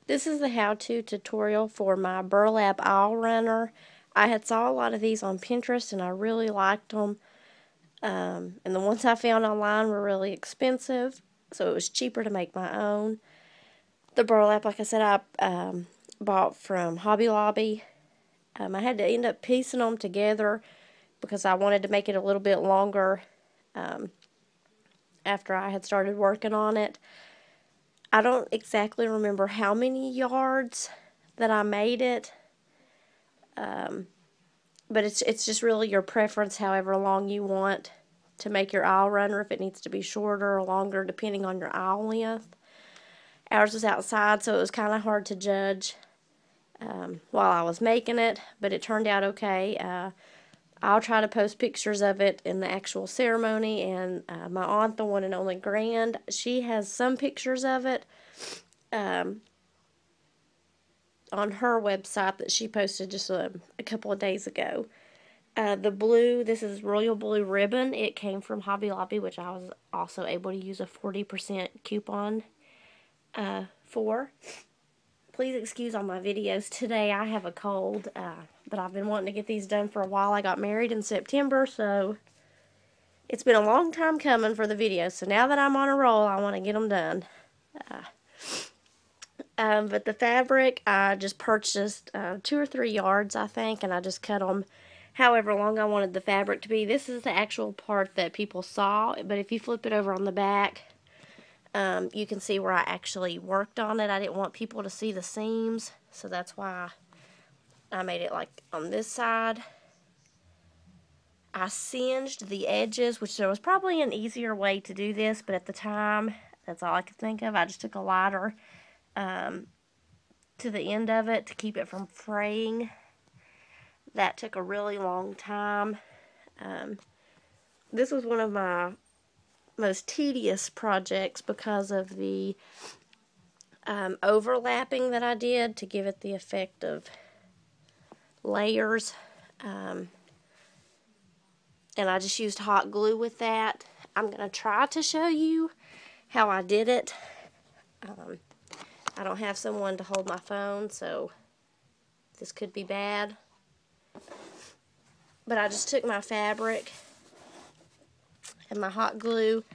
This is the how-to tutorial for my burlap aisle runner. I had saw a lot of these on Pinterest and I really liked them. And the ones I found online were really expensive, so it was cheaper to make my own. The burlap, like I said, I bought from Hobby Lobby. I had to end up piecing them together because I wanted to make it a little bit longer after I had started working on it. I don't exactly remember how many yards that I made it, but it's just really your preference, however long you want to make your aisle runner, if it needs to be shorter or longer depending on your aisle length. Ours was outside, so it was kind of hard to judge while I was making it, but it turned out okay. I'll try to post pictures of it in the actual ceremony, and my aunt, the one and only Grand, she has some pictures of it on her website that she posted just a couple of days ago. The blue, this is Royal Blue Ribbon. It came from Hobby Lobby, which I was also able to use a 40% coupon for. Please excuse all my videos today. I have a cold, but I've been wanting to get these done for a while. I got married in September, so it's been a long time coming for the videos. So now that I'm on a roll, I want to get them done. But the fabric, I just purchased 2 or 3 yards, I think, and I just cut them however long I wanted the fabric to be. This is the actual part that people saw, but if you flip it over on the back, you can see where I actually worked on it. I didn't want people to see the seams, so that's why I made it like on this side. I singed the edges, which there was probably an easier way to do this, but at the time, that's all I could think of. I just took a lighter to the end of it to keep it from fraying. That took a really long time. This was one of my most tedious projects because of the overlapping that I did to give it the effect of layers. And I just used hot glue with that. I'm going to try to show you how I did it. I don't have someone to hold my phone, so this could be bad. But I just took my fabric and my hot glue,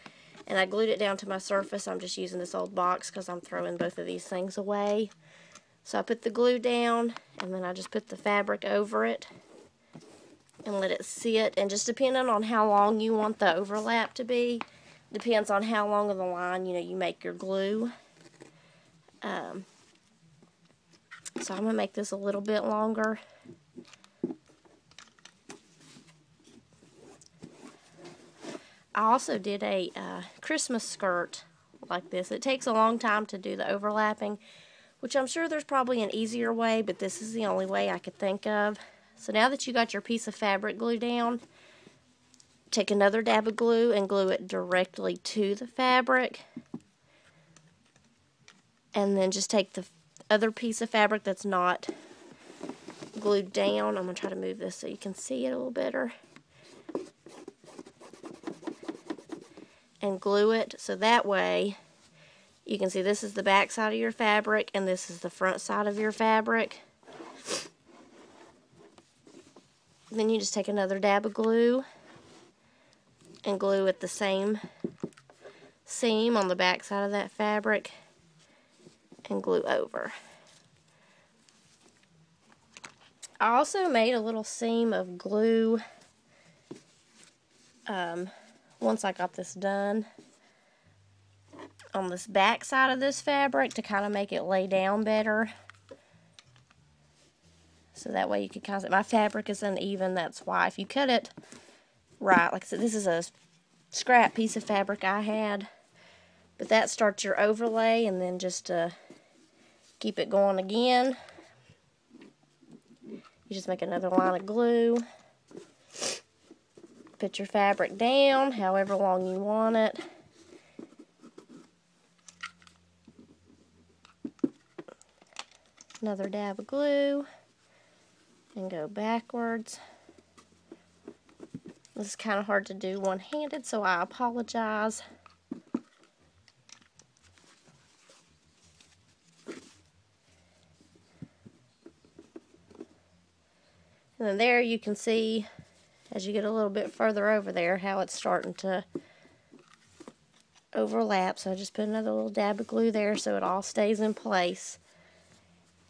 and I glued it down to my surface. I'm just using this old box because I'm throwing both of these things away. So I put the glue down, and then I just put the fabric over it and let it sit. And just depending on how long you want the overlap to be, depends on how long of the line you make your glue. So I'm going to make this a little bit longer. I also did a Christmas skirt like this. It takes a long time to do the overlapping, which I'm sure there's probably an easier way, but this is the only way I could think of. So now that you got your piece of fabric glued down, take another dab of glue and glue it directly to the fabric. And then just take the other piece of fabric that's not glued down. I'm going to try to move this so you can see it a little better. And glue it so that way you can see this is the back side of your fabric and this is the front side of your fabric. Then you just take another dab of glue and glue at the same seam on the back side of that fabric and glue over. I also made a little seam of glue once I got this done on this back side of this fabric to kind of make it lay down better. So that way you can kind of see my fabric is uneven. That's why if you cut it right, like I said, this is a scrap piece of fabric I had, but that starts your overlay, and then just keep it going again, you just make another line of glue. Put your fabric down however long you want it. Another dab of glue and go backwards. This is kind of hard to do one-handed, so I apologize. And then there you can see, as you get a little bit further over there, how it's starting to overlap. So I just put another little dab of glue there so it all stays in place.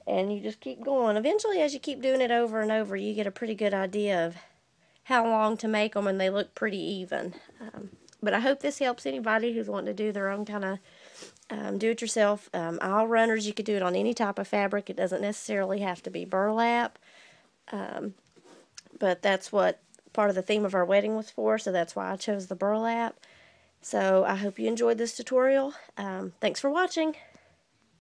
And you just keep going. Eventually, as you keep doing it over and over, you get a pretty good idea of how long to make them, and they look pretty even. But I hope this helps anybody who's wanting to do their own kind of do-it-yourself aisle runners. You could do it on any type of fabric. It doesn't necessarily have to be burlap. But that's what part of the theme of our wedding was for, so that's why I chose the burlap. So I hope you enjoyed this tutorial. Thanks for watching.